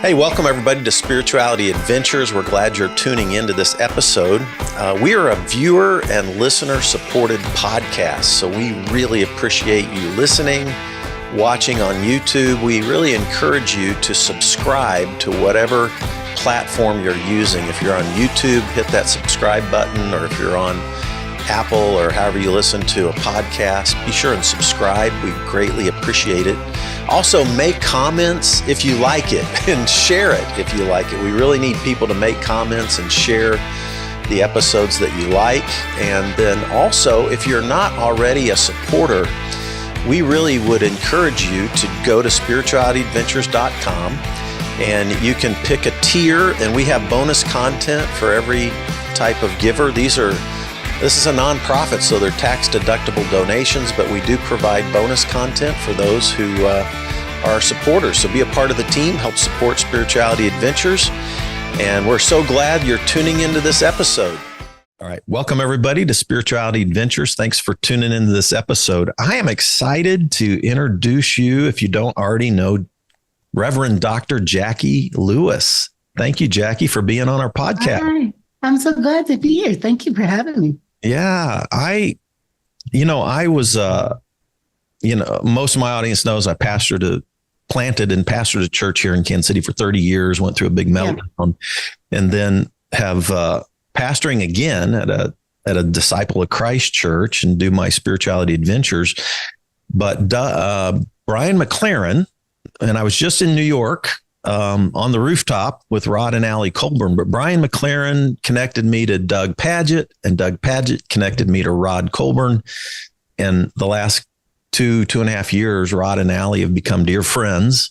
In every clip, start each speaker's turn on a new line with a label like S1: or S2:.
S1: Hey, welcome everybody to Spirituality Adventures. We're glad you're tuning into this episode. We are a viewer and listener supported podcast, so we really appreciate you listening, watching on YouTube. We really encourage you to subscribe to whatever platform you're using. If you're on YouTube, hit that subscribe button, or if you're on Apple or however you listen to a podcast, be sure and subscribe. We greatly appreciate it. Also, make comments if you like it and share it if you like it. We really need people to make comments and share the episodes that you like. And then also, if you're not already a supporter, we really would encourage you to go to spiritualityadventures.com and you can pick a tier, and we have bonus content for every type of giver. This is a nonprofit, so they're tax-deductible donations, but we do provide bonus content for those who are supporters. So be a part of the team, help support Spirituality Adventures, and we're so glad you're tuning into this episode. All right, welcome everybody to Spirituality Adventures. Thanks for tuning into this episode. I am excited to introduce you, if you don't already know, Reverend Dr. Jacqui Lewis. Thank you, Jacqui, for being on our podcast.
S2: Hi, I'm so glad to be here. Thank you for having me.
S1: Yeah, I was, most of my audience knows I planted and pastored a church here in Kansas City for 30 years, went through a big meltdown, and then have pastoring again at a Disciple of Christ church and do my Spirituality Adventures. But Brian McLaren, and I was just in New York on the rooftop with Rod and Allie Colburn, but Brian McLaren connected me to Doug Padgett, and Doug Padgett connected me to Rod Colburn. And the last two and a half years, Rod and Allie have become dear friends.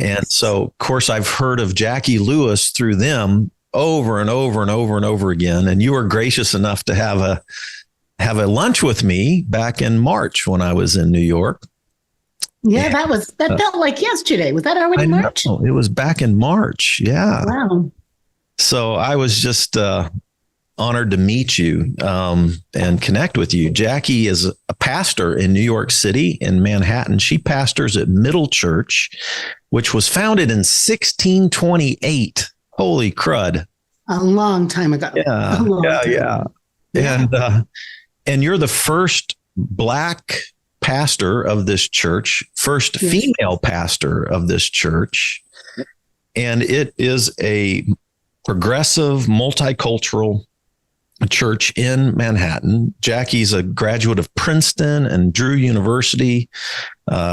S1: And so, of course, I've heard of Jacqui Lewis through them over and over and over and over again. And you were gracious enough to have a lunch with me back in March when I was in New York.
S2: Yeah, that felt like yesterday. Was that already March?
S1: It was back in March. Yeah.
S2: Wow.
S1: So I was just honored to meet you and connect with you. Jacqui is a pastor in New York City, in Manhattan. She pastors at Middle Church, which was founded in 1628. Holy crud.
S2: A long time ago.
S1: Yeah. And you're the first Black pastor of this church, first female pastor of this church. And it is a progressive, multicultural church in Manhattan. Jacqui's a graduate of Princeton and Drew University.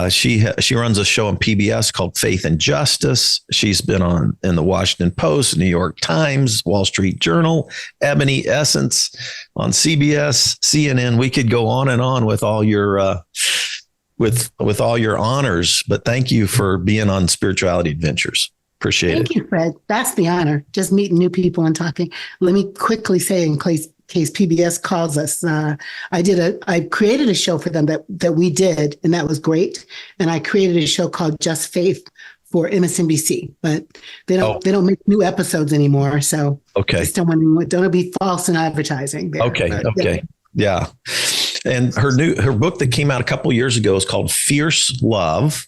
S1: She runs a show on PBS called Faith and Justice. She's been in the Washington Post, New York Times, Wall Street Journal, Ebony, Essence, on CBS, CNN. We could go on and on with all your with all your honors. But thank you for being on Spirituality Adventures. Appreciate it.
S2: Thank you, Fred. That's the honor. Just meeting new people and talking. Let me quickly say, in case PBS calls us, I created a show for them that we did, and that was great. And I created a show called Just Faith for MSNBC, but they don't make new episodes anymore. So just don't be false in advertising there.
S1: Okay. Yeah. And her book that came out a couple of years ago is called Fierce Love,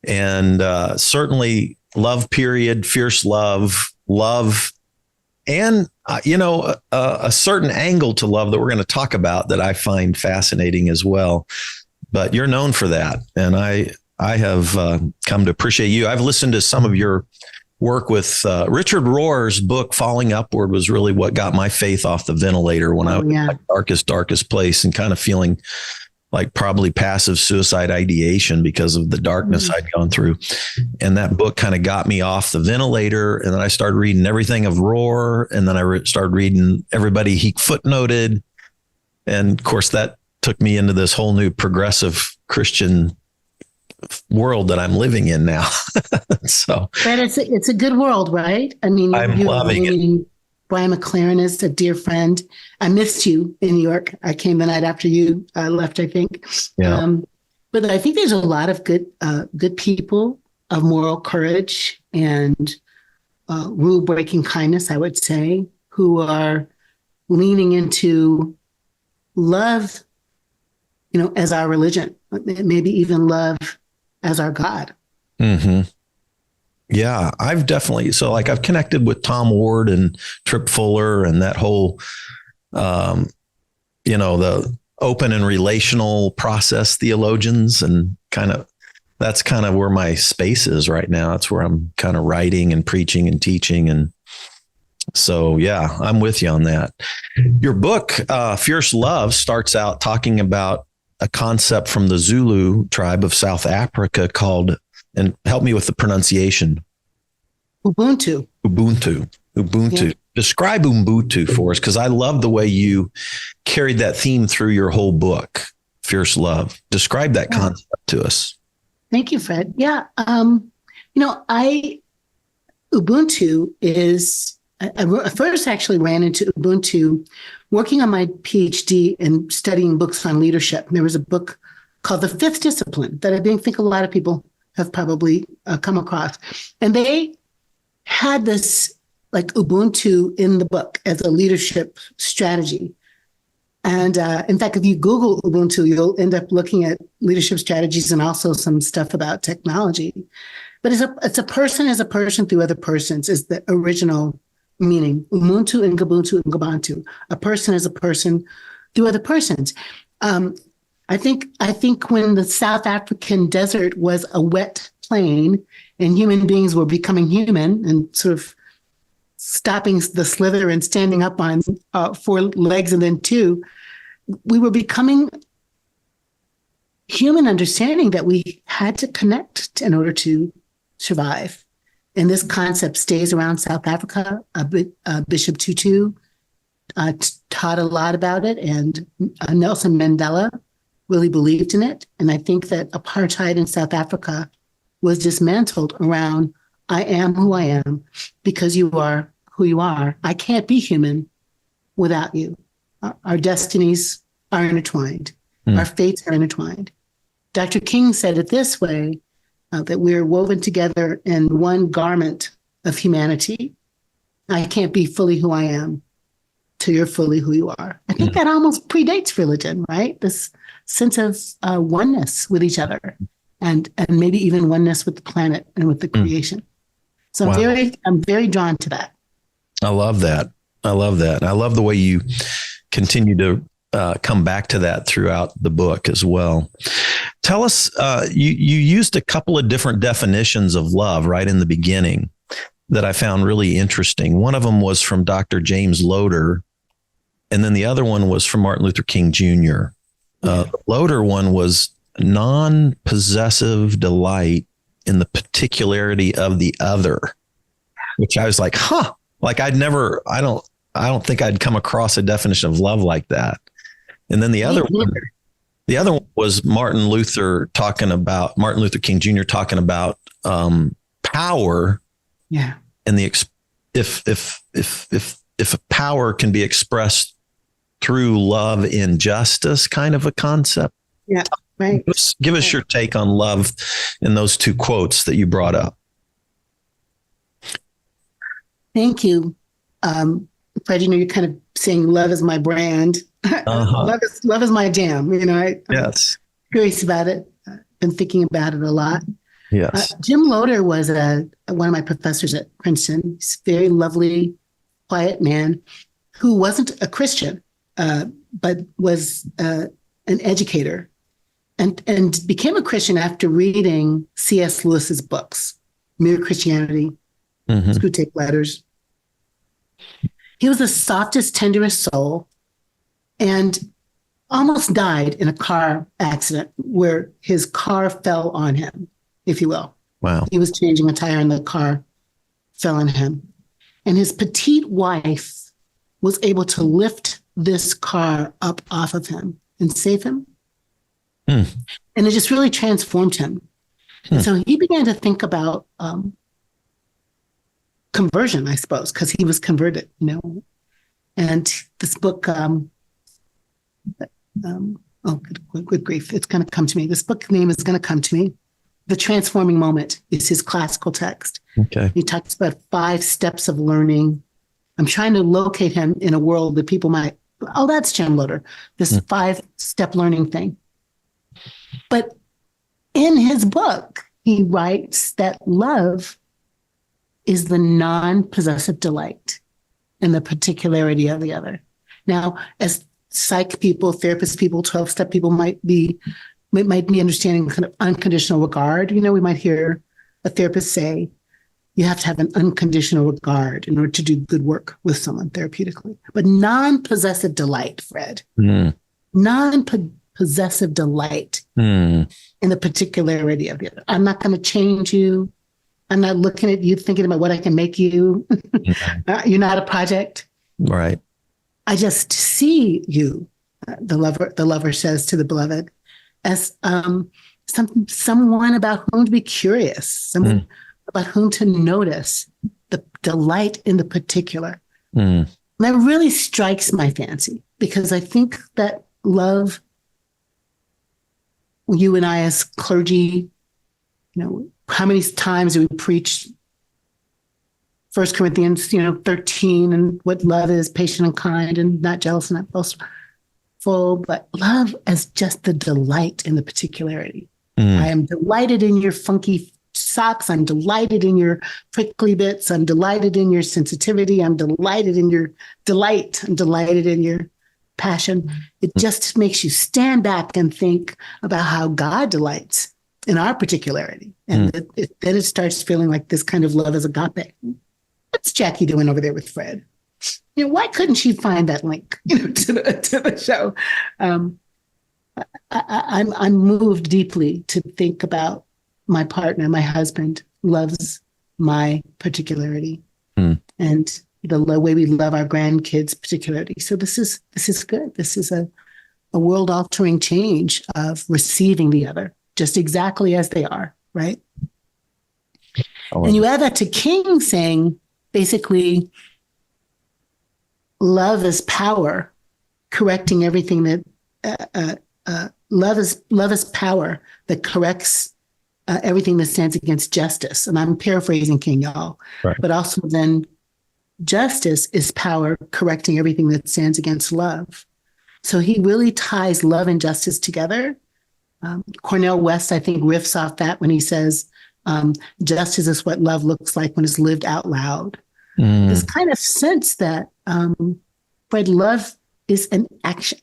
S1: and certainly love, period, fierce love, and, a certain angle to love that we're going to talk about that I find fascinating as well. But you're known for that. And I have come to appreciate you. I've listened to some of your work with Richard Rohr's book, Falling Upward, was really what got my faith off the ventilator when I was in my darkest place and kind of feeling like probably passive suicide ideation because of the darkness I'd gone through. And that book kind of got me off the ventilator. And then I started reading everything of Rohr. And then I started reading everybody he footnoted. And of course, that took me into this whole new progressive Christian world that I'm living in now. So,
S2: but it's a good world, right? I mean,
S1: I'm loving it.
S2: Brian McLaren is a dear friend. I missed you in New York. I came the night after you left, I think.
S1: Yeah.
S2: But I think there's a lot of good people of moral courage and rule-breaking kindness, I would say, who are leaning into love, as our religion, maybe even love as our God.
S1: Mm-hmm. Yeah, I've definitely, so like I've connected with Tom Ward and Trip Fuller and that whole, um, the open and relational process theologians, and that's kind of where my space is right now. That's where I'm kind of writing and preaching and teaching. And so, yeah, I'm with you on that. Your book, Fierce Love, starts out talking about a concept from the Zulu tribe of South Africa called, and help me with the pronunciation.
S2: Ubuntu.
S1: Ubuntu.
S2: Yeah.
S1: Describe Ubuntu for us, because I love the way you carried that theme through your whole book, Fierce Love. Describe that concept to us.
S2: Thank you, Fred. Yeah. Ubuntu is, I first actually ran into Ubuntu working on my PhD and studying books on leadership. There was a book called The Fifth Discipline that I think a lot of people have probably come across. And they had this like Ubuntu in the book as a leadership strategy. And in fact, if you Google Ubuntu, you'll end up looking at leadership strategies and also some stuff about technology. But it's a person as a person through other persons is the original meaning. Ubuntu and Ubuntu and Ubuntu. A person as a person through other persons. I think when the South African desert was a wet plain and human beings were becoming human and sort of stopping the slither and standing up on 4 legs and then 2, we were becoming human, understanding that we had to connect in order to survive. And this concept stays around South Africa. Bishop Tutu taught a lot about it, and Nelson Mandela really believed in it. And I think that apartheid in South Africa was dismantled around, I am who I am because you are who you are. I can't be human without you. Our destinies are intertwined. Our fates are intertwined. Dr. King said it this way, that we're woven together in one garment of humanity. I can't be fully who I am till you're fully who you are. I think that almost predates religion, right? This sense of oneness with each other and maybe even oneness with the planet and with the creation. So I'm very drawn to that.
S1: I love that. And I love the way you continue to come back to that throughout the book as well. Tell us, you used a couple of different definitions of love right in the beginning that I found really interesting. One of them was from Dr. James Loder, and then the other one was from Martin Luther King Jr. The Loder one was non-possessive delight in the particularity of the other, which I was like, like I don't think I'd come across a definition of love like that. And then the other one was Martin Luther King Jr. talking about power.
S2: Yeah.
S1: And if a power can be expressed through love in justice, kind of a concept.
S2: Yeah. Right.
S1: Give us your take on love in those 2 quotes that you brought up.
S2: Thank you. Fred, you're kind of saying love is my brand. Love is my jam. I'm curious about it. I've been thinking about it a lot.
S1: Yes.
S2: Jim Loder was one of my professors at Princeton. He's a very lovely, quiet man who wasn't a Christian, but was an educator and became a Christian after reading C.S. Lewis's books, Mere Christianity, Screwtape Letters. He was the softest, tenderest soul and almost died in a car accident where his car fell on him, if you will.
S1: Wow.
S2: He was changing a tire and the car fell on him. And his petite wife was able to lift this car up off of him and save him. And it just really transformed him. And so he began to think about conversion, I suppose, because he was converted, And this book, good grief, it's going to come to me. This book name is going to come to me. The Transforming Moment is his classical text.
S1: Okay.
S2: He talks about 5 steps of learning. I'm trying to locate him in a world that people might, that's Jim Loder, this 5-step learning thing. But in his book, he writes that love is the non-possessive delight in the particularity of the other. Now, as psych people, therapist people, 12-step people might be understanding kind of unconditional regard. You know, we might hear a therapist say, you have to have an unconditional regard in order to do good work with someone therapeutically. But non-possessive delight, Fred, non-possessive delight in the particularity of the other. I'm not going to change you. I'm not looking at you thinking about what I can make you. You're not a project.
S1: Right.
S2: I just see you, the lover says to the beloved, as someone about whom to be curious, someone about whom to notice, the delight in the particular. And that really strikes my fancy, because I think that love, you and I as clergy, you know, how many times do we preach 1 Corinthians, 13, and what love is, patient and kind and not jealous and not boastful, but love as just the delight in the particularity. I am delighted in your funky socks. I'm delighted in your prickly bits. I'm delighted in your sensitivity. I'm delighted in your delight. I'm delighted in your passion. It just makes you stand back and think about how God delights in our particularity. And then it starts feeling like this kind of love is agape. What's Jacqui doing over there with Fred? Why couldn't she find that link, to the show? I'm moved deeply to think about my partner, my husband loves my particularity and the way we love our grandkids' particularity. So this is good. This is a world altering change of receiving the other just exactly as they are, right? And you add that to King saying, basically, love is power, correcting everything that love is power that corrects everything that stands against justice. And I'm paraphrasing King, y'all. Right. But also then justice is power correcting everything that stands against love. So he really ties love and justice together. Cornel West, I think, riffs off that when he says, justice is what love looks like when it's lived out loud. This kind of sense that, Fred, love is an action.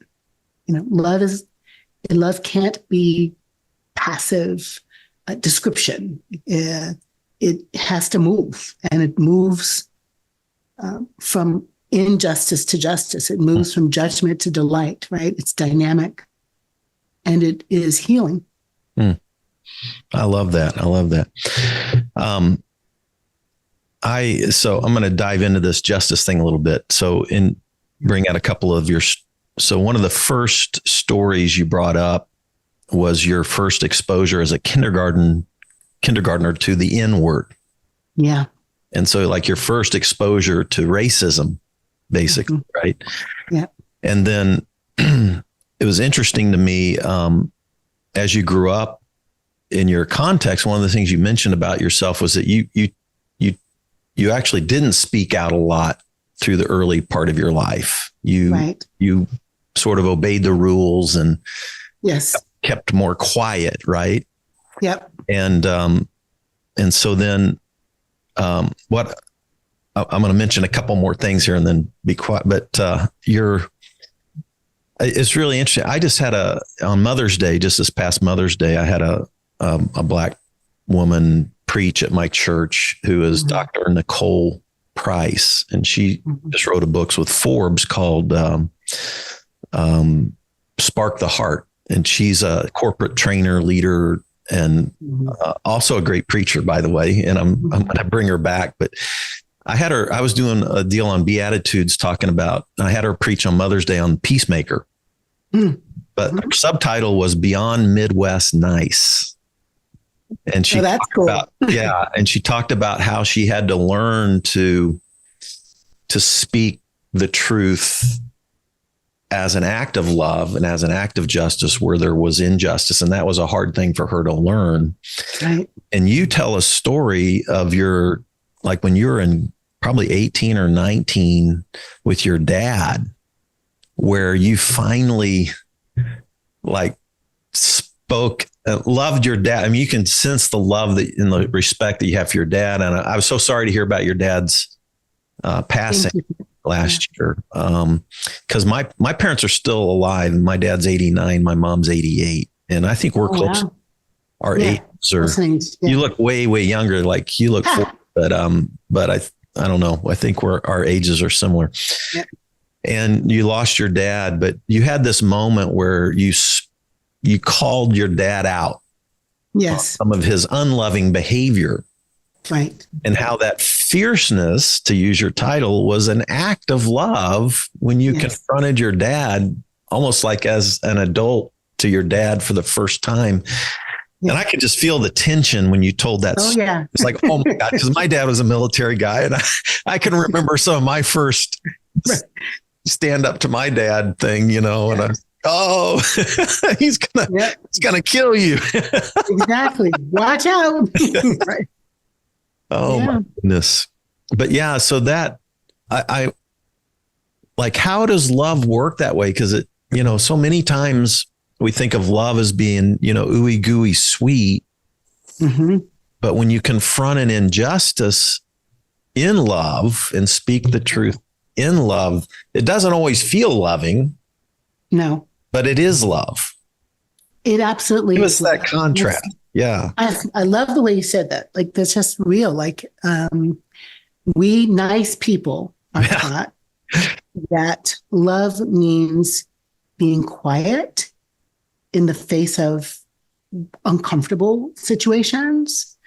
S2: Love can't be passive description. It has to move, and it moves from injustice to justice. It moves from judgment to delight, right? It's dynamic, and it is healing.
S1: I love that. So I'm going to dive into this justice thing a little bit. So bring out a couple of so one of the first stories you brought up was your first exposure as a kindergartner to the N word.
S2: Yeah.
S1: And so like your first exposure to racism, basically, right?
S2: Yeah.
S1: And then it was interesting to me, as you grew up in your context, one of the things you mentioned about yourself was that you actually didn't speak out a lot through the early part of your life. You sort of obeyed the rules and kept more quiet, right?
S2: Yep.
S1: And so then what I'm going to mention a couple more things here and then be quiet, but it's really interesting. I just had on Mother's Day, just this past Mother's Day, I had a Black woman preach at my church who is Dr. Nicole Price. And she just wrote a book with Forbes called Spark the Heart. And she's a corporate trainer, leader, and also a great preacher, by the way. And I'm going to bring her back. But I was doing a deal on Beatitudes I had her preach on Mother's Day on Peacemaker. But her subtitle was Beyond Midwest Nice. And she and she talked about how she had to learn to speak the truth as an act of love and as an act of justice where there was injustice. And that was a hard thing for her to learn.
S2: Right.
S1: And you tell a story of when you were in probably 18 or 19 with your dad, where you finally spoke loved your dad. I mean, you can sense the love that and the respect that you have for your dad. And I was so sorry to hear about your dad's passing last year. Because my parents are still alive. My dad's 89, my mom's 88. And I think we're close. Wow. Our ages are, you look way, way younger. Like you look 40, but I don't know. I think our ages are similar. Yeah. And you lost your dad, but you had this moment where you called your dad out.
S2: Yes.
S1: Some of his unloving behavior.
S2: Right.
S1: And how that fierceness, to use your title, was an act of love when you confronted your dad, almost like as an adult to your dad for the first time. Yeah. And I could just feel the tension when you told that.
S2: Oh, yeah.
S1: It's like, oh my God, because my dad was a military guy. And I can remember some of my first stand up to my dad thing, and he's gonna kill you.
S2: Exactly. Watch out. Right.
S1: Oh my goodness. But yeah, so that I like, how does love work that way? Because it, so many times we think of love as being, ooey gooey sweet. Mm-hmm. But when you confront an injustice in love and speak the truth in love, it doesn't always feel loving.
S2: No.
S1: But it is love.
S2: It absolutely
S1: is. It was that contrast. Yeah.
S2: I love the way you said that. Like, that's just real. Like, we nice people are taught that love means being quiet in the face of uncomfortable situations.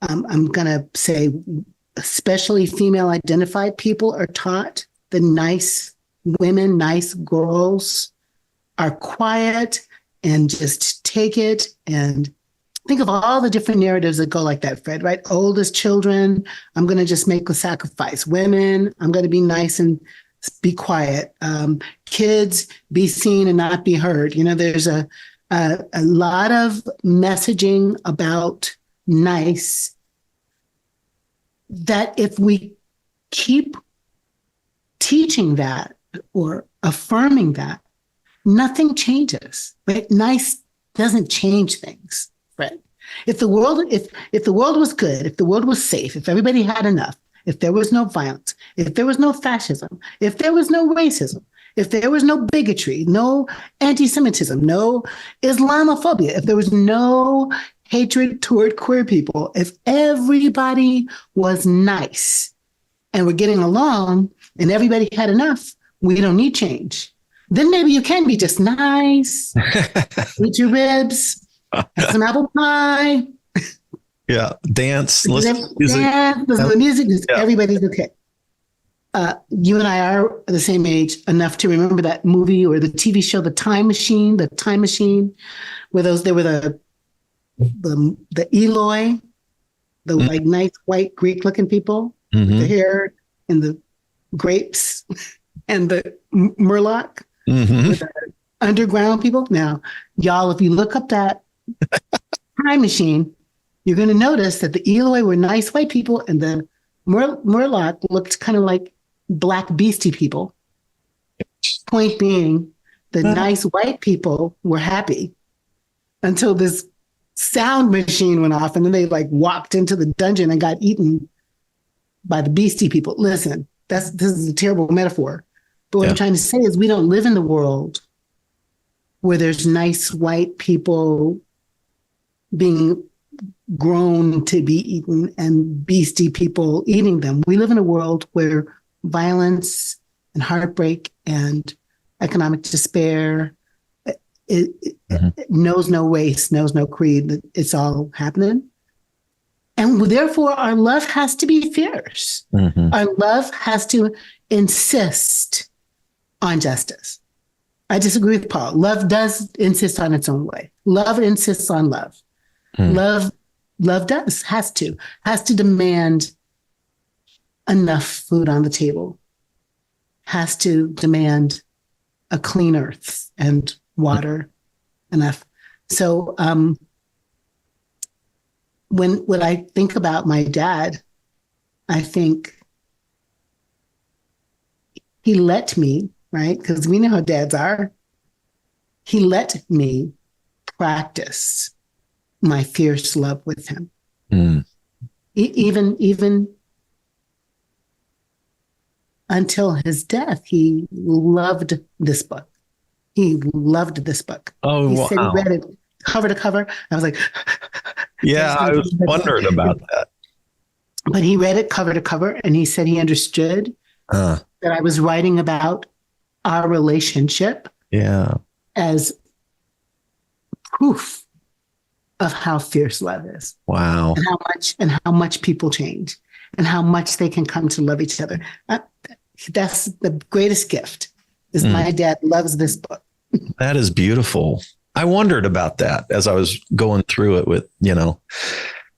S2: I'm going to say, especially female identified people are taught the nice women, nice girls are quiet and just take it. And think of all the different narratives that go like that, Fred, right? Oldest children, I'm going to just make a sacrifice. Women, I'm going to be nice and be quiet. Kids, be seen and not be heard. There's a lot of messaging about nice that if we keep teaching that or affirming that, nothing changes, right? Nice doesn't change things, right? If the world was good, if the world was safe, if everybody had enough, if there was no violence, if there was no fascism, if there was no racism, if there was no bigotry, no anti-Semitism, no Islamophobia, if there was no hatred toward queer people, if everybody was nice and we're getting along and everybody had enough, we don't need change. Then maybe you can be just nice, eat your ribs, have some apple pie.
S1: Yeah, dance, listen to
S2: music. Everybody's okay. You and I are the same age enough to remember that movie or the TV show, The Time Machine, where there were the Eloi, the like nice white Greek looking people, with the hair and the grapes and the Murloc, with the underground people. Now, y'all, if you look up that Time Machine, you're going to notice that the Eloi were nice white people and the Murloc looked kind of like black beastie people. Point being, the nice white people were happy until this sound machine went off and then they like walked into the dungeon and got eaten by the beastie people. Listen, this is a terrible metaphor. But what I'm trying to say is we don't live in the world where there's nice white people being grown to be eaten and beastie people eating them. We live in a world where violence and heartbreak and economic despair knows no race, knows no creed. It's all happening. And therefore, our love has to be fierce. Our love has to insist on justice. I disagree with Paul. Love does insist on its own way. Love insists on love. Love has to demand enough food on the table, has to demand a clean earth and water enough. So when I think about my dad, I think he let me, right? Because we know how dads are. He let me practice my fierce love with him.
S1: Mm.
S2: Even until his death, he loved this book. He loved this book.
S1: Oh,
S2: He said he
S1: wow.
S2: read it cover to cover. I was like,
S1: Yeah, I was wondering about that.
S2: but he read it cover to cover, and he said he understood
S1: Uh,
S2: that I was writing about our relationship
S1: yeah.
S2: as proof of how fierce love is,
S1: Wow.
S2: and how much people change, and how much they can come to love each other. That's the greatest gift. Is my dad loves this book.
S1: That is beautiful. I wondered about that as I was going through it with,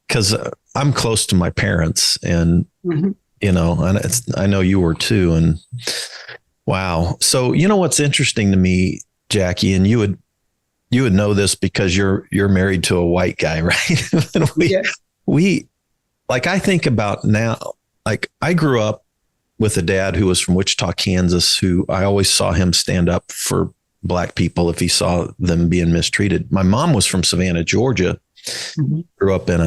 S1: because I'm close to my parents, and and I know you were too. And wow. So, what's interesting to me, Jacqui, and you would know this because you're married to a white guy, right? we like, I think about now, like I grew up with a dad who was from Wichita, Kansas, who I always saw him stand up for Black people if he saw them being mistreated. My mom was from Savannah, Georgia, grew up in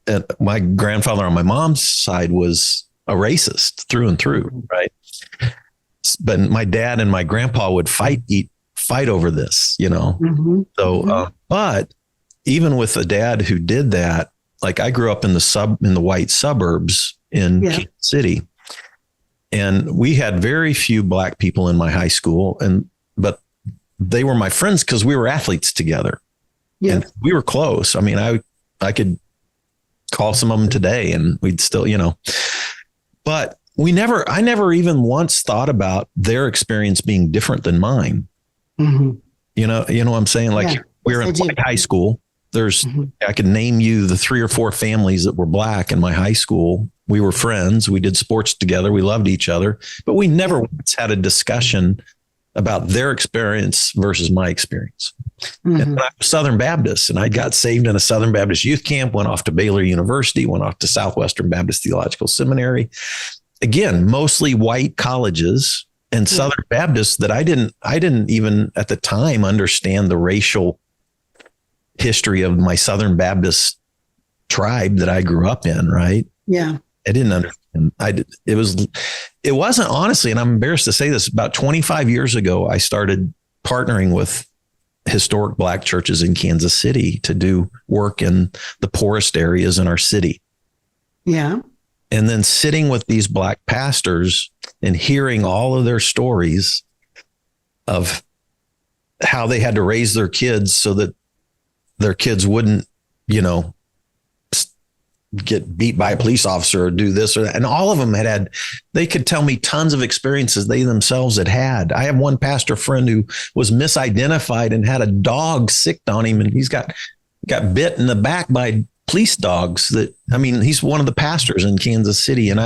S1: and my grandfather on my mom's side was a racist through and through, right? But my dad and my grandpa would fight over this, So, but even with a dad who did that, like I grew up in the white suburbs in Kansas City, and we had very few Black people in my high school, but they were my friends because we were athletes together. Yeah. And we were close. I mean, I could call some of them today and we'd still, but I never even once thought about their experience being different than mine. Mm-hmm. You know what I'm saying? Like we were in white high school. I could name you the 3 or 4 families that were Black in my high school. We were friends. We did sports together. We loved each other, but we never once had a discussion about their experience versus my experience. And I was Southern Baptist, and I got saved in a Southern Baptist youth camp, went off to Baylor University, went off to Southwestern Baptist Theological Seminary. Again, mostly white colleges and Southern Baptists that I didn't even at the time understand the racial history of my Southern Baptist tribe that I grew up in. Right. Yeah. I didn't understand. It wasn't honestly, and I'm embarrassed to say this, about 25 years ago, I started partnering with historic Black churches in Kansas City to do work in the poorest areas in our city. Yeah. And then sitting with these Black pastors and hearing all of their stories of how they had to raise their kids so that their kids wouldn't, get beat by a police officer or do this or that. And all of them they could tell me tons of experiences they themselves had had. I have one pastor friend who was misidentified and had a dog sicked on him, and he's got bit in the back by police dogs. He's one of the pastors in Kansas City. And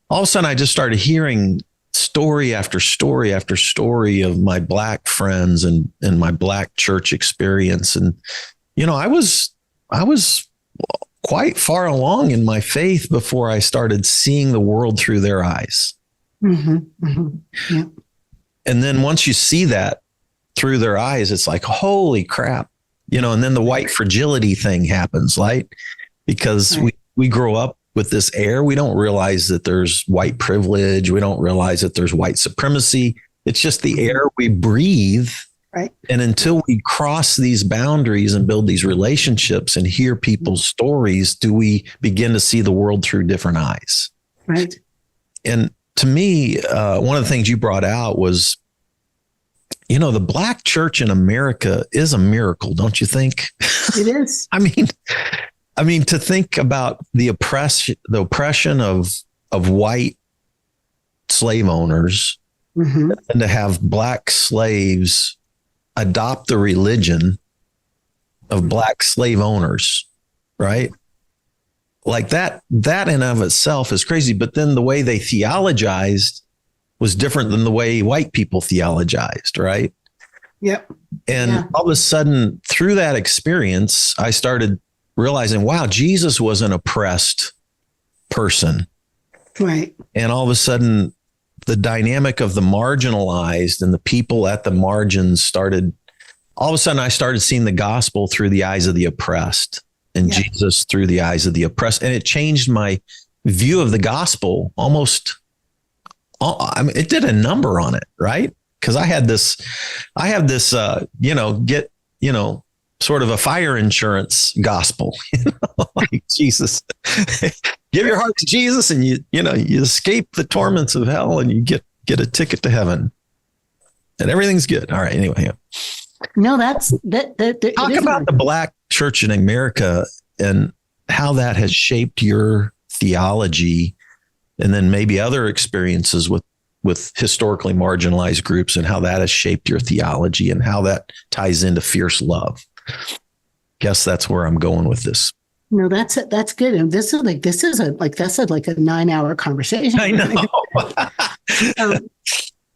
S1: all of a sudden I just started hearing story after story after story of my Black friends and my Black church experience. And, I was quite far along in my faith before I started seeing the world through their eyes. Yeah. And then once you see that through their eyes, it's like, holy crap, and then the white fragility thing happens, right? Because we grow up with this air. We don't realize that there's white privilege. We don't realize that there's white supremacy. It's just the air we breathe. Right. And until we cross these boundaries and build these relationships and hear people's stories, do we begin to see the world through different eyes. Right. And to me, one of the things you brought out was, the Black church in America is a miracle, don't you think? It is. I mean, to think about the oppression of white slave owners, and to have Black slaves adopt the religion of Black slave owners, right? Like that in of itself is crazy. But then the way they theologized was different than the way white people theologized, right? Yep. And all of a sudden, through that experience, I started realizing, wow, Jesus was an oppressed person. Right. And all of a sudden, the dynamic of the marginalized and the people at the margins started all of a sudden I started seeing the gospel through the eyes of the oppressed and Jesus through the eyes of the oppressed. And it changed my view of the gospel almost. I mean, it did a number on it, right? Because I have this, sort of a fire insurance gospel, like Jesus, give your heart to Jesus and you escape the torments of hell and you get a ticket to heaven and everything's good. All right. Anyway. Yeah.
S2: No, that
S1: Talk about the Black church in America and how that has shaped your theology, and then maybe other experiences with historically marginalized groups and how that has shaped your theology and how that ties into fierce love. Guess that's where I'm going with this.
S2: No, that's good. And this is like a 9-hour conversation.
S1: I know.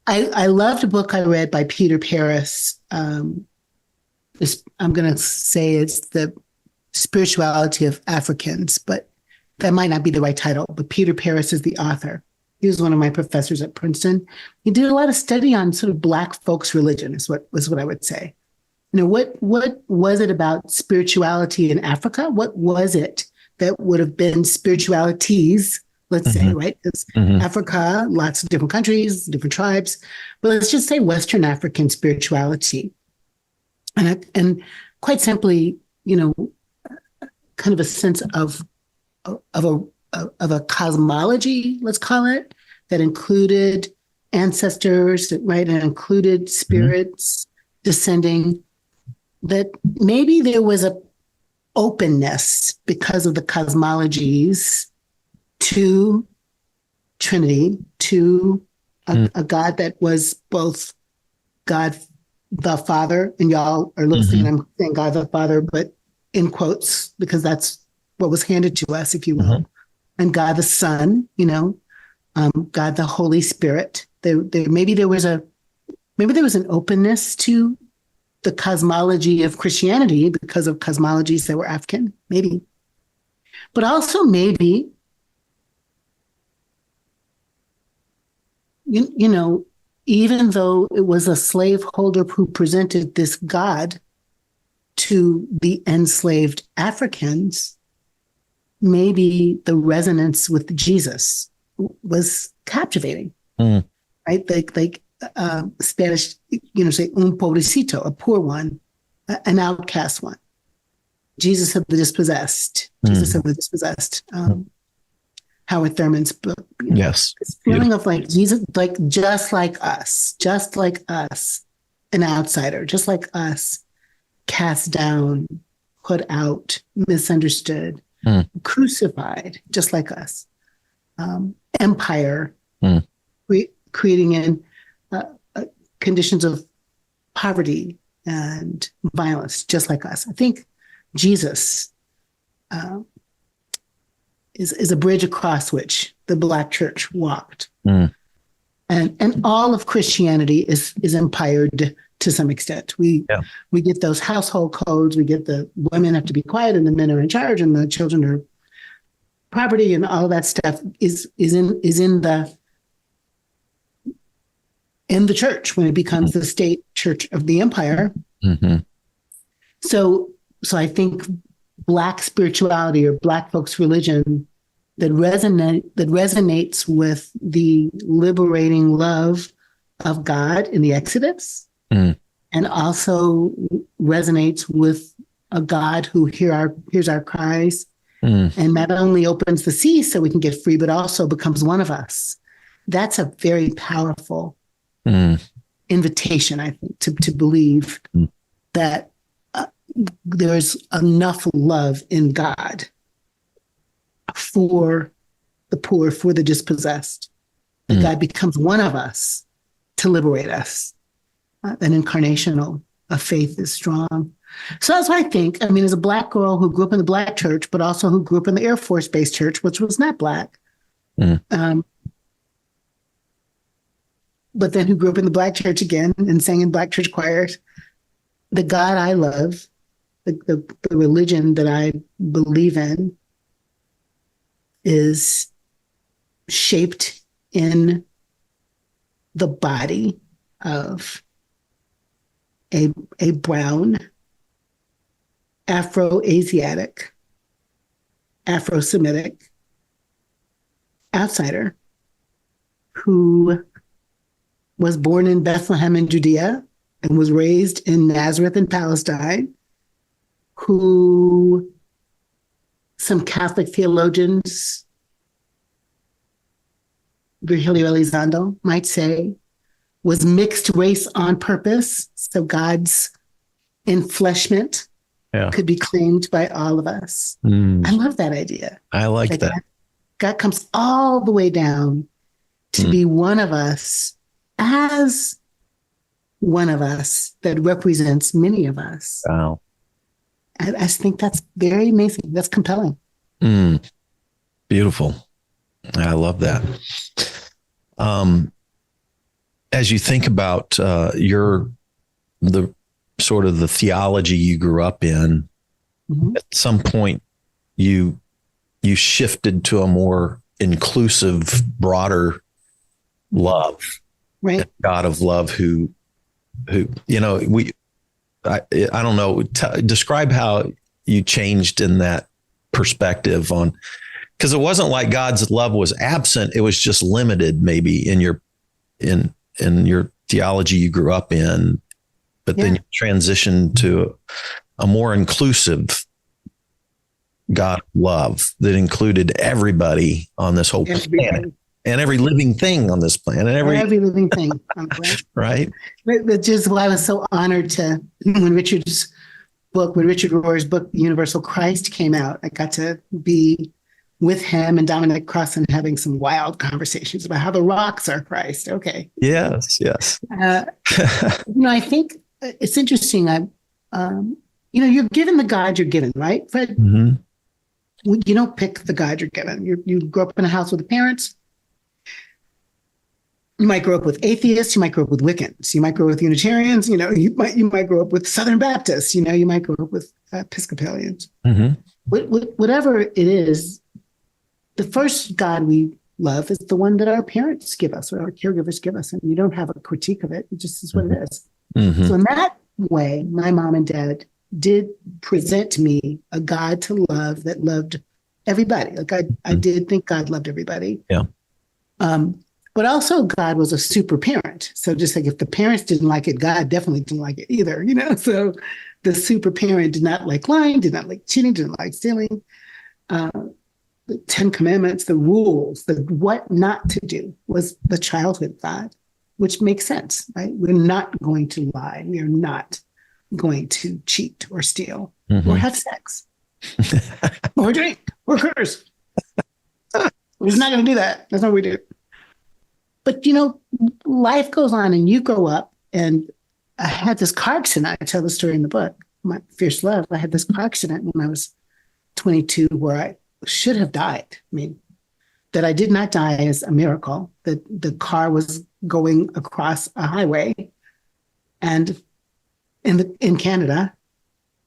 S2: I loved a book I read by Peter Paris. I'm going to say it's The Spirituality of Africans, but that might not be the right title. But Peter Paris is the author. He was one of my professors at Princeton. He did a lot of study on sort of Black folks' religion, is what I would say. What was it about spirituality in Africa? What was it that would have been spiritualities, let's say, right? Because Africa, lots of different countries, different tribes, but let's just say Western African spirituality. And quite simply, kind of a sense of a cosmology, let's call it, that included ancestors, right, and included spirits descending, that maybe there was a openness because of the cosmologies to Trinity, to a God that was both God the Father, and y'all are listening, I'm saying God the Father, but in quotes, because that's what was handed to us, if you will, and God the Son, God the Holy Spirit. Maybe there was an openness to the cosmology of Christianity because of cosmologies that were African, maybe. But also maybe, even though it was a slaveholder who presented this God to the enslaved Africans, maybe the resonance with Jesus was captivating, right? Like Spanish, say un pobrecito, a poor one, an outcast one. Jesus of the dispossessed. Howard Thurman's book.
S1: Yes.
S2: This feeling of like Jesus, like just like us, an outsider, just like us, cast down, put out, misunderstood, crucified, just like us. Empire, creating in conditions of poverty and violence, just like us. I think Jesus is a bridge across which the Black church walked. And all of Christianity is empired to some extent. We get those household codes, we get the women have to be quiet and the men are in charge and the children are property, and all that stuff is in the church when it becomes the state church of the empire. So I think Black spirituality or Black folks' religion that resonates with the liberating love of God in the Exodus, and also resonates with a God who hears our cries, and not only opens the sea so we can get free, but also becomes one of us. That's a very powerful invitation, I think, to believe that there's enough love in God for the poor, for the dispossessed, that God becomes one of us to liberate us. An incarnational faith is strong. So that's what I think. I mean, as a Black girl who grew up in the Black church, but also who grew up in the Air Force Base church, which was not Black, but then who grew up in the Black church again and sang in Black church choirs, the God I love, the religion that I believe in, is shaped in the body of a brown, Afro-Asiatic, Afro-Semitic outsider who was born in Bethlehem in Judea and was raised in Nazareth in Palestine, who some Catholic theologians, Virgilio Elizondo might say, was mixed race on purpose. So God's enfleshment could be claimed by all of us. I love that idea.
S1: I like that.
S2: God comes all the way down to be one of us as one of us that represents many of us.
S1: Wow.
S2: I think that's very amazing. That's compelling.
S1: Beautiful. I love that. As you think about the sort of the theology you grew up in, at some point you shifted to a more inclusive, broader love,
S2: right?
S1: God of love who I don't know, describe how you changed in that perspective on, because it wasn't like God's love was absent. It was just limited maybe in your theology you grew up in, but then you transitioned to a more inclusive God of love that included everybody on this whole planet and every living thing on this planet.
S2: Every living thing on the planet.
S1: Right.
S2: Which is why I was so honored when Richard Rohr's book, Universal Christ, came out. I got to be with him and Dominic Crossan having some wild conversations about how the rocks are Christ. Okay.
S1: Yes.
S2: I think it's interesting. You're given the God you're given, right, Fred?
S1: Mm-hmm.
S2: You don't pick the God you're given. You grow up in a house with parents. You might grow up with atheists. You might grow up with Wiccans. You might grow up with Unitarians. You might grow up with Southern Baptists. You might grow up with Episcopalians.
S1: Mm-hmm.
S2: Whatever it is, the first God we love is the one that our parents give us or our caregivers give us, and you don't have a critique of it. It just is what it is.
S1: Mm-hmm.
S2: So in that way, my mom and dad did present me a God to love that loved everybody. Like I did think God loved everybody.
S1: Yeah.
S2: But also God was a super parent. So just like if the parents didn't like it, God definitely didn't like it either, So the super parent did not like lying, did not like cheating, didn't like stealing. The 10 Commandments, the rules, the what not to do was the childhood thought, which makes sense, right? We're not going to lie. We are not going to cheat or steal or have sex or drink or curse. We're just not going to do that. That's not what we do. But, life goes on and you grow up, and I had this car accident. I tell the story in the book, My Fierce Love. I had this car accident when I was 22 where I should have died. I mean, that I did not die is a miracle. That the car was going across a highway and in Canada,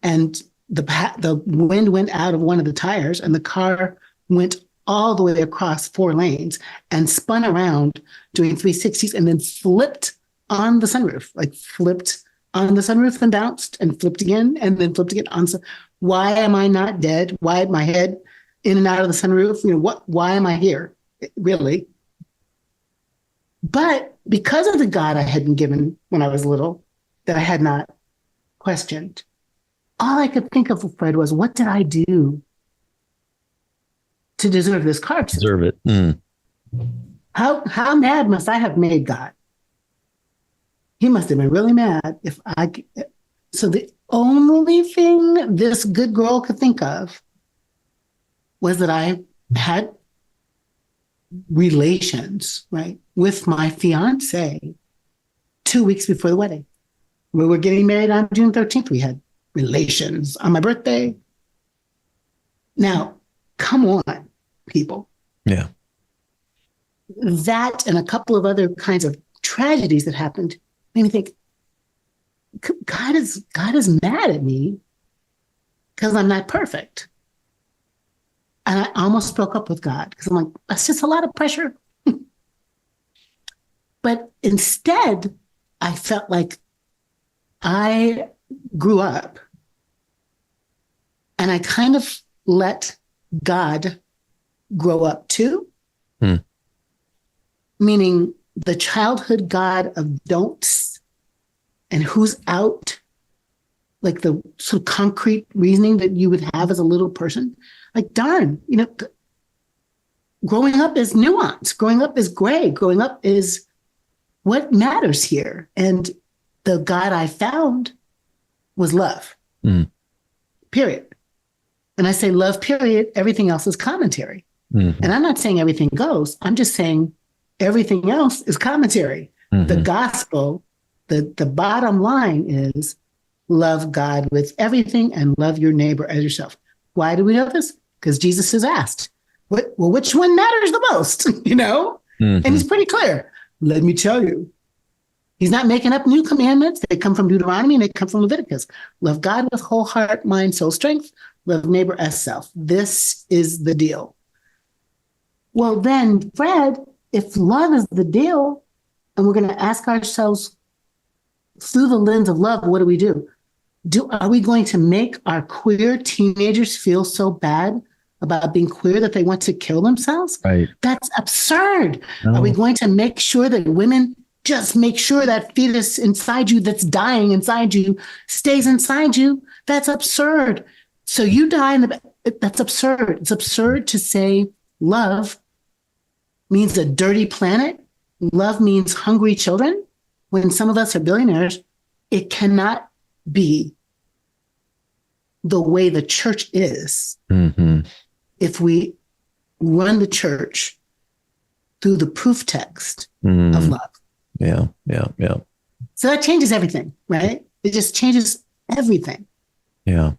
S2: and the wind went out of one of the tires, and the car went all the way across 4 lanes and spun around doing 360s and then flipped on the sunroof, and bounced and flipped again and then flipped again. Why am I not dead? Why my head in and out of the sunroof? Why am I here? Really? But because of the God I had been given when I was little, that I had not questioned, all I could think of, Fred, was what did I do to deserve this car accident?
S1: Deserve it. Mm.
S2: How mad must I have made God? He must have been really mad so the only thing this good girl could think of was that I had relations, right, with my fiance 2 weeks before the wedding. We were getting married on June 13th. We had relations on my birthday. Now, come on, people.
S1: Yeah.
S2: That and a couple of other kinds of tragedies that happened made me think, God is mad at me because I'm not perfect. And I almost spoke up with God because I'm like, that's just a lot of pressure. But instead, I felt like I grew up and I kind of let God grow up too. Meaning the childhood God of don'ts and who's out, like the sort of concrete reasoning that you would have as a little person. Like, darn, growing up is nuance. Growing up is gray. Growing up is what matters here. And the God I found was love, period. And I say love, period. Everything else is commentary. And I'm not saying everything goes. I'm just saying everything else is commentary. The gospel, the bottom line is love God with everything and love your neighbor as yourself. Why do we know this? Because Jesus is asked, which one matters the most? And he's pretty clear. Let me tell you. He's not making up new commandments. They come from Deuteronomy and they come from Leviticus. Love God with whole heart, mind, soul, strength. Love neighbor as self. This is the deal. Well, then, Fred, if love is the deal, and we're going to ask ourselves through the lens of love, what do we do? Are we going to make our queer teenagers feel so bad about being queer that they want to kill themselves?
S3: Right.
S2: That's absurd.
S3: No.
S2: Are we going to make sure that women just make sure that fetus inside you that's dying inside you stays inside you? That's absurd. So you die that's absurd. It's absurd to say love means a dirty planet. Love means hungry children. When some of us are billionaires, it cannot be the way the church is if we run the church through the proof text of love.
S3: Yeah.
S2: So that changes everything, right? It just changes everything.
S3: Yeah.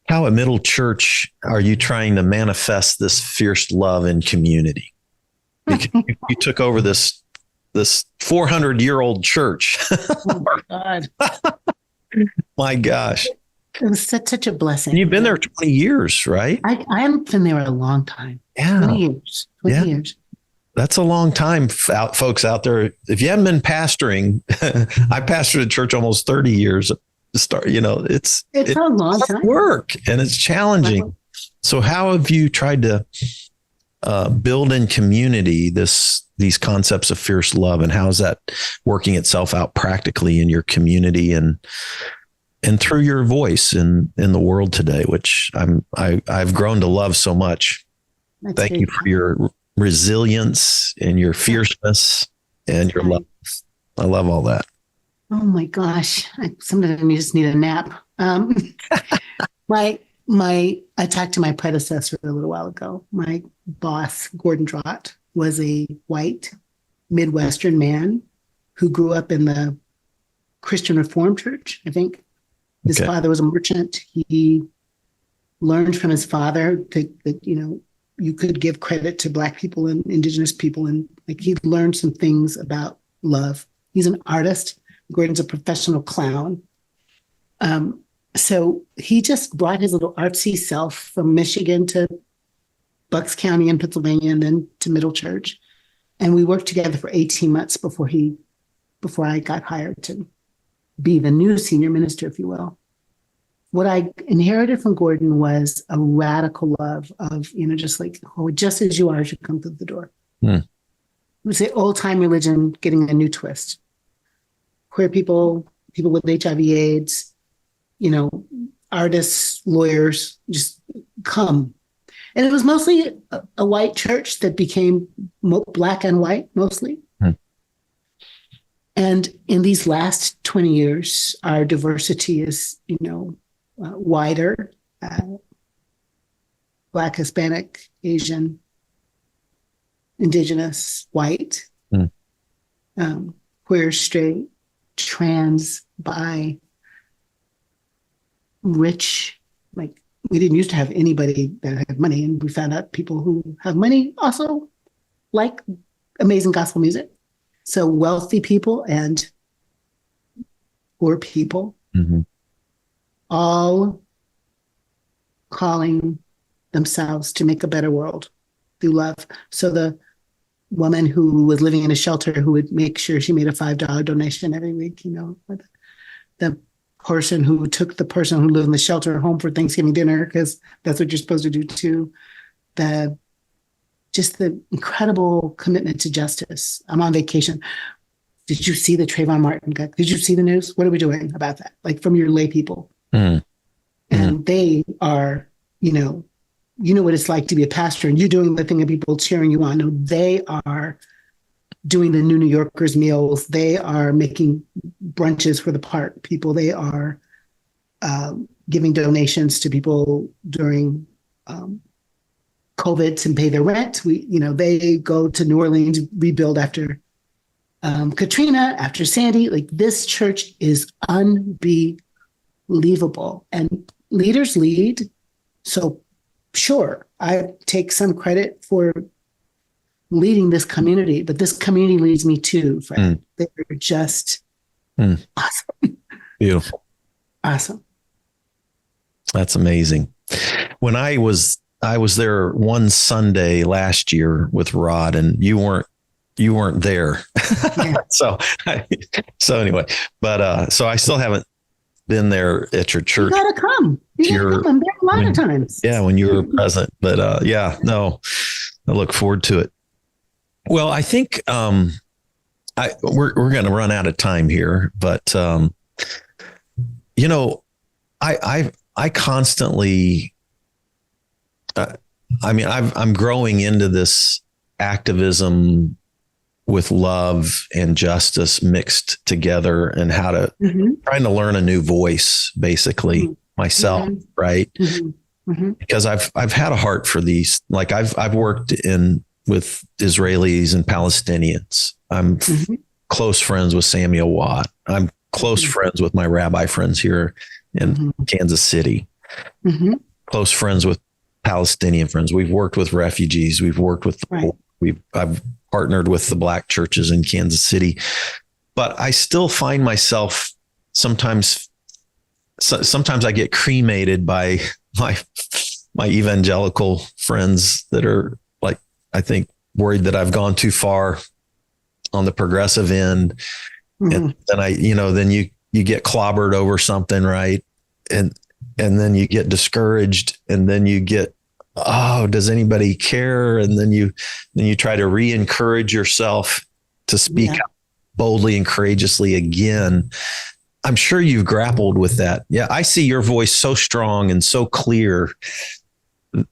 S1: How at Middle Church are you trying to manifest this fierce love in community? Because you took over this 400-year-old church.
S2: Oh my God.
S1: My gosh.
S2: It was such a blessing.
S1: And you've been there 20 years, right?
S2: I have been there a long time.
S1: Yeah.
S2: 20 years. 20 years.
S1: That's a long time, folks out there. If you haven't been pastoring, I pastored a church almost 30 years to start. It's
S2: a long time.
S1: Work and it's challenging. So how have you tried to build in community these concepts of fierce love, and how is that working itself out practically in your community and through your voice in the world today, which I've grown to love so much. Thank you for your resilience and your fierceness and your love. I love all that.
S2: Oh my gosh. Sometimes you just need a nap. I talked to my predecessor a little while ago. My boss, Gordon Drott, was a white Midwestern man who grew up in the Christian Reformed Church, I think. His father was a merchant. He learned from his father that you could give credit to Black people and Indigenous people. And he learned some things about love. He's an artist. Gordon's a professional clown. So he just brought his little artsy self from Michigan to Bucks County in Pennsylvania and then to Middle Church. And we worked together for 18 months before I got hired to be the new senior minister, if you will. What I inherited from Gordon was a radical love of, just as you are as you come through the door. We say old time religion getting a new twist. Queer people with HIV/AIDS, artists, lawyers, just come. And it was mostly a white church that became Black and white, mostly. And in these last 20 years, our diversity is, wider. Black, Hispanic, Asian, Indigenous, white, queer, straight, trans, bi, rich. We didn't used to have anybody that had money, and we found out people who have money also like amazing gospel music. So wealthy people and poor people, all calling themselves to make a better world through love. So the woman who was living in a shelter who would make sure she made a $5 donation every week, the person who took the person who lived in the shelter home for Thanksgiving dinner, because that's what you're supposed to do too. Just the incredible commitment to justice. I'm on vacation. Did you see the Trayvon Martin guy? Did you see the news? What are we doing about that? Like, from your lay people.
S1: Mm.
S2: And they are, you know what it's like to be a pastor, and you're doing the thing and people cheering you on. No, they are doing the New Yorkers meals. They are making brunches for the park people. They are giving donations to people during COVID to pay their rent. They go to New Orleans, rebuild after Katrina, after Sandy. Like, this church is unbelievable, and leaders lead. So sure, I take some credit for leading this community, but this community leads me too, Fred. They're just awesome.
S1: Beautiful.
S2: Awesome.
S1: That's amazing. When I was there one Sunday last year with Rod, and you weren't there. Yeah. so anyway, but so I still haven't been there at your church.
S2: You gotta come. You gotta come. I'm there a lot of times.
S1: Yeah, when you were present. But I look forward to it. Well, I think we're going to run out of time here, but I constantly, I'm growing into this activism with love and justice mixed together, and how to trying to learn a new voice, basically myself. Right. Because I've had a heart for these. Like, I've worked with Israelis and Palestinians. I'm close friends with Samuel Watt. I'm close friends with my rabbi friends here in Kansas City. Close friends with Palestinian friends. We've worked with refugees. We've worked with I've partnered with the Black churches in Kansas City, but I still find myself sometimes I get cremated by my evangelical friends that are, like, I think, worried that I've gone too far on the progressive end. And then then you get clobbered over something, right? And then you get discouraged, and then you get, oh, does anybody care? And then you try to re-encourage yourself to speak out boldly and courageously again. I'm sure you've grappled with that. Yeah. I see your voice so strong and so clear.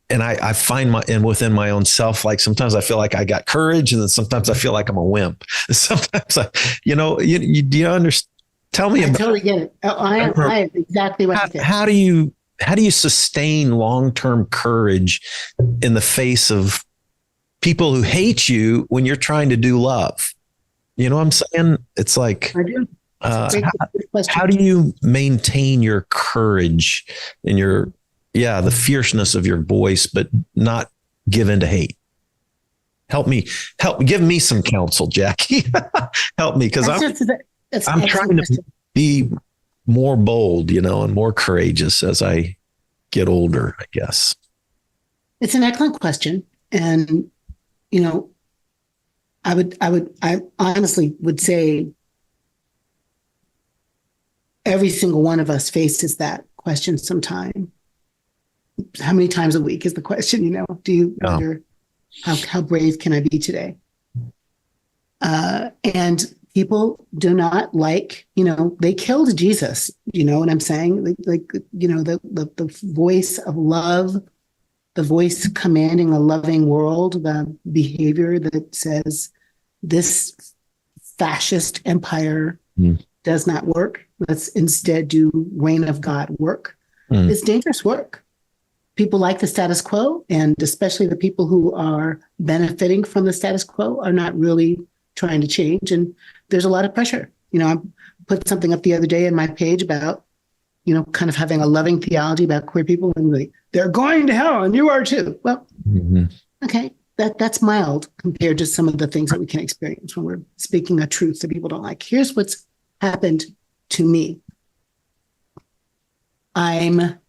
S1: And I find within my own self, like, sometimes I feel like I got courage, and then sometimes I feel like I'm a wimp. Sometimes do you understand? Tell me about. I
S2: totally get it. I am exactly what you
S1: How do you sustain long-term courage in the face of people who hate you when you're trying to do love? You know what I'm saying? It's like,
S2: I do.
S1: How do you maintain your courage and the fierceness of your voice, but not give in to hate? Give me some counsel, Jacqui. Help me. Cause I'm trying to be more bold, and more courageous as I get older, I guess.
S2: It's an excellent question. And, I honestly would say every single one of us faces that question sometime. How many times a week is the question, do you wonder how brave can I be today? And people do not like, they killed Jesus, you know what I'm saying? The voice of love, the voice commanding a loving world, the behavior that says this fascist empire does not work. Let's instead do reign of God work. It's dangerous work. People like the status quo, and especially the people who are benefiting from the status quo are not really trying to change. And there's a lot of pressure. I put something up the other day in my page about, kind of having a loving theology about queer people, and they're going to hell and you are too. Well, okay, that's mild compared to some of the things that we can experience when we're speaking a truth that people don't like. Here's what's happened to me. I'm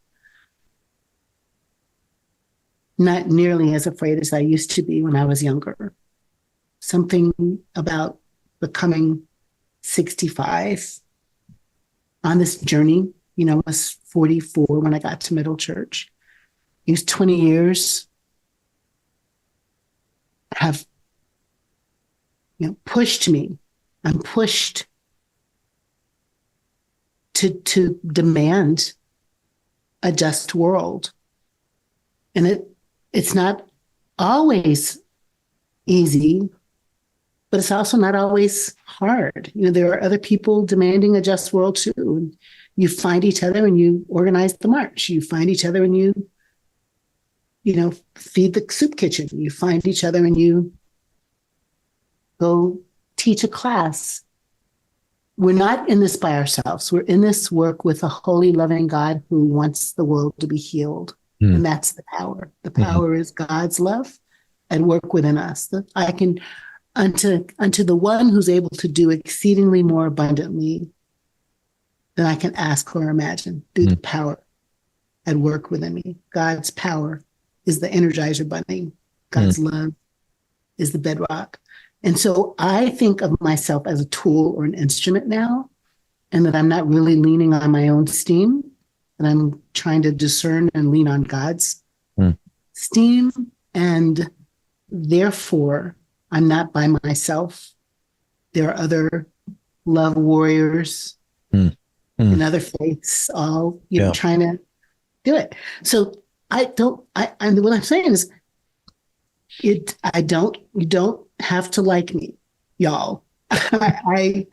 S2: not nearly as afraid as I used to be when I was younger. Something about becoming 65 on this journey. I was 44 when I got to Middle Church. These 20 years have, pushed me. I'm pushed to demand a just world. And it's not always easy, but it's also not always hard. There are other people demanding a just world too. And you find each other and you organize the march. You find each other and you feed the soup kitchen. You find each other and you go teach a class. We're not in this by ourselves. We're in this work with a holy, loving God who wants the world to be healed. And that's the power. The power is God's love and work within us. I can, unto the one who's able to do exceedingly more abundantly than I can ask or imagine, through the power at work within me. God's power is the Energizer Bunny. God's love is the bedrock. And so I think of myself as a tool or an instrument now, and that I'm not really leaning on my own steam, and I'm trying to discern and lean on God's steam. And therefore, I'm not by myself. There are other love warriors in other faiths, all trying to do it. So what I'm saying is, you don't have to like me, y'all. I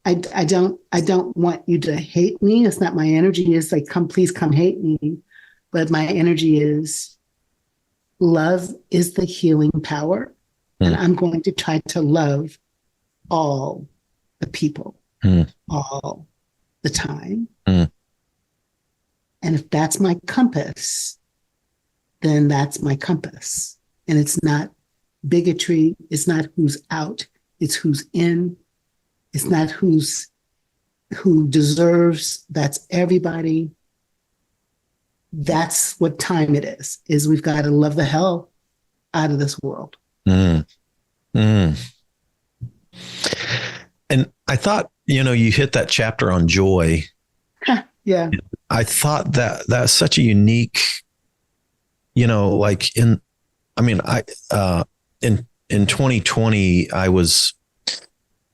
S2: don't want you to hate me. It's not my energy. It's like, please come hate me. But my energy is love is the healing power. And I'm going to try to love all the people all the time. And if that's my compass, then that's my compass. And it's not bigotry. It's not who's out. It's who's in. It's not who deserves. That's everybody. That's what time it is we've got to love the hell out of this world. And
S1: I thought, you hit that chapter on joy.
S2: Yeah.
S1: I thought that's such a unique, like in 2020, I was,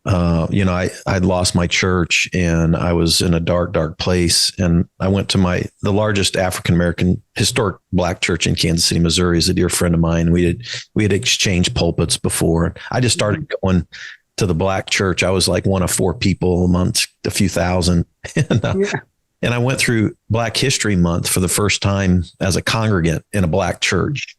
S1: I'd lost my church and I was in a dark, dark place. And I went to the largest African-American historic Black church in Kansas City, Missouri, is a dear friend of mine. We had exchanged pulpits before. I just started going to the Black church. I was like one of 4 people amongst a few thousand. And I went through Black History Month for the first time as a congregant in a Black church.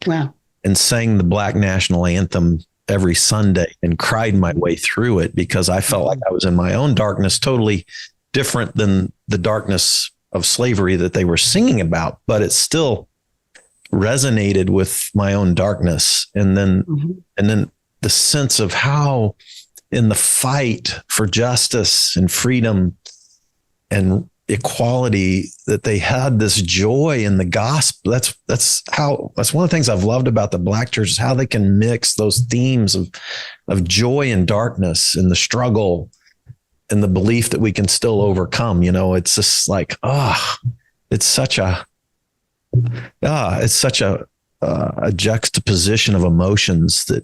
S2: Wow.
S1: And sang the Black national anthem every Sunday and cried my way through it because I felt like I was in my own darkness, totally different than the darkness of slavery that they were singing about, but it still resonated with my own darkness. And then the sense of how in the fight for justice and freedom and equality that they had this joy in the gospel. That's one of the things I've loved about the Black church, is how they can mix those themes of joy and darkness and the struggle and the belief that we can still overcome. It's just like, it's such a juxtaposition of emotions that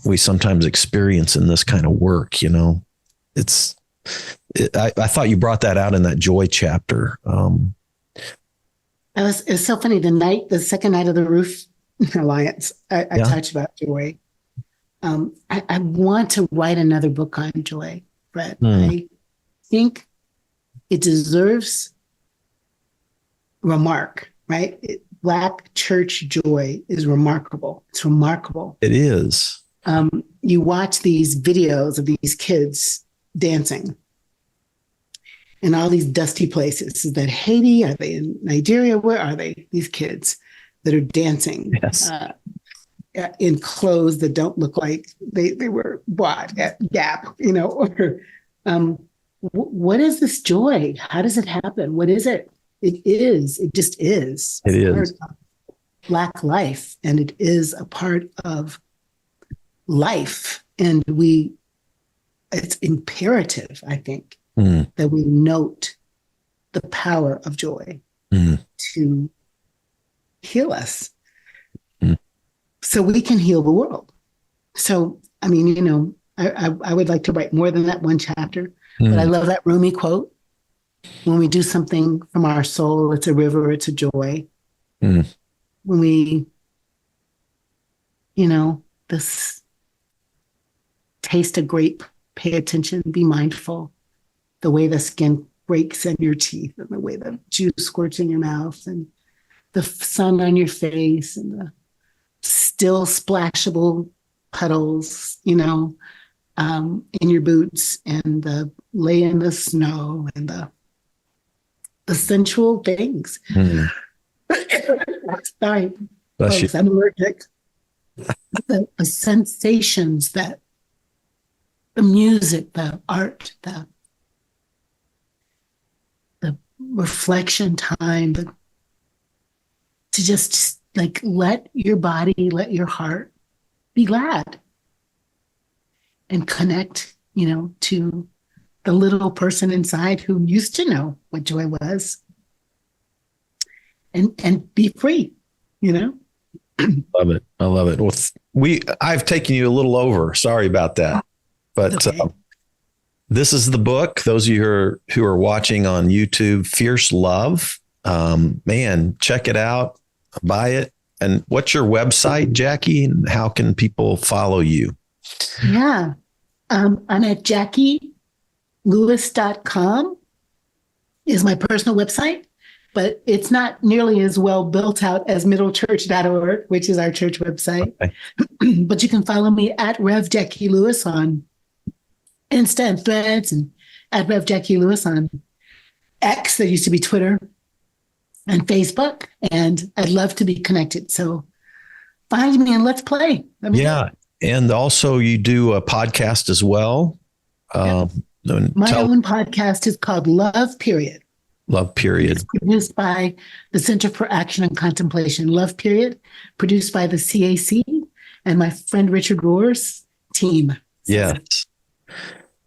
S1: we sometimes experience in this kind of work. I thought you brought that out in that joy chapter.
S2: It's so funny. The second night of the Roof Alliance, I touched about joy. I want to write another book on joy, Brett. I think it deserves remark, right? Black church joy is remarkable. It's remarkable.
S1: It is.
S2: You watch these videos of these kids dancing in all these dusty places. Is that Haiti? Are they in Nigeria? Where are they? These kids that are dancing in clothes that don't look like they were bought at Gap, or what is this joy? How does it happen? What is it? It just is.
S1: It is.
S2: Black life, and it is a part of life. And it's imperative, I think,
S1: Mm.
S2: that we note the power of joy to heal us so we can heal the world. So, I mean, you know, I would like to write more than that one chapter, but I love that Rumi quote. When we do something from our soul, it's a river, it's a joy. When we, you know, this taste a grape, pay attention, be mindful. The way the skin breaks in your teeth and the way the juice squirts in your mouth and the sun on your face and the still splashable puddles, you know, in your boots and the lay in the snow and the sensual things. Sorry, folks, I'm allergic. The sensations that the music, the art, the reflection time, to just like let your body, let your heart be glad and connect, you know, to the little person inside who used to know what joy was and be free, you know?
S1: Love it. I love it. Well, I've taken you a little over. Sorry about that. But
S2: okay.
S1: This is the book. Those of you who are watching on YouTube, Fierce Love. Man, check it out, buy it. And what's your website, Jacqui? And how can people follow you?
S2: Yeah. I'm at JacquiLewis.com is my personal website, but it's not nearly as well built out as middlechurch.org, which is our church website. Okay. But you can follow me at Rev Jacqui Lewis on Insta and Threads, and at Rev Jacqui Lewis on X, that used to be Twitter, and Facebook. And I'd love to be connected. So find me and let's play.
S1: Yeah. And also you do a podcast as well.
S2: My own podcast is called Love Period.
S1: Love Period.
S2: It's produced by the Center for Action and Contemplation. Love Period, produced by the CAC and my friend Richard Rohr's team.
S1: Yes.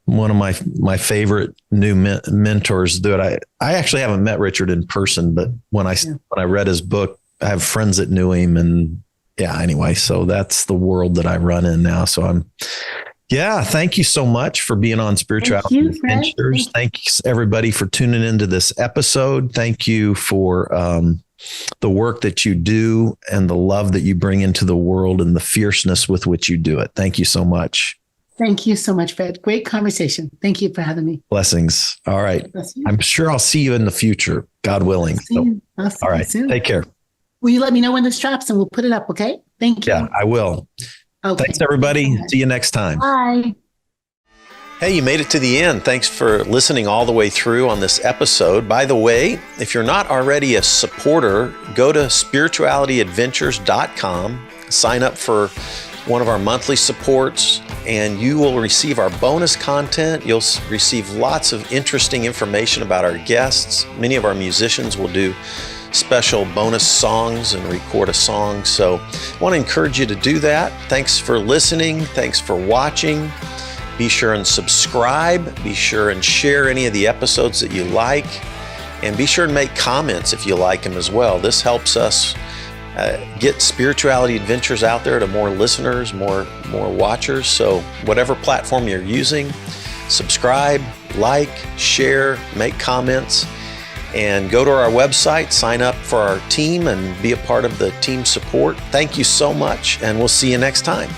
S1: One of my favorite new mentors that I actually haven't met Richard in person, but when I read his book, I have friends that knew him, and anyway, so that's the world that I run in now. So thank you so much for being on Spirituality Adventures. Thank you everybody for tuning into this episode. Thank you for the work that you do and the love that you bring into the world and the fierceness with which you do it. Thank you so much.
S2: Thank you so much, Fred. Great conversation. Thank you for having me.
S1: Blessings. All right. I'm sure I'll see you in the future, God willing.
S2: I'll see
S1: all right.
S2: you soon.
S1: Take care.
S2: Will you let me know when this drops and we'll put it up, okay? Thank you.
S1: Yeah, I will. Okay. Thanks, everybody. See you next time.
S2: Bye.
S1: Hey, you made it to the end. Thanks for listening all the way through on this episode. By the way, if you're not already a supporter, go to spiritualityadventures.com, sign up for one of our monthly supports, and you will receive our bonus content. You'll receive lots of interesting information about our guests. Many of our musicians will do special bonus songs and record a song. So I want to encourage you to do that. Thanks for listening. Thanks for watching. Be sure and subscribe. Be sure and share any of the episodes that you like. And be sure and make comments if you like them as well. This helps us get Spirituality Adventures out there to more listeners, more watchers. So whatever platform you're using, subscribe, like, share, make comments, and go to our website, sign up for our team, and be a part of the team support. Thank you so much, and we'll see you next time.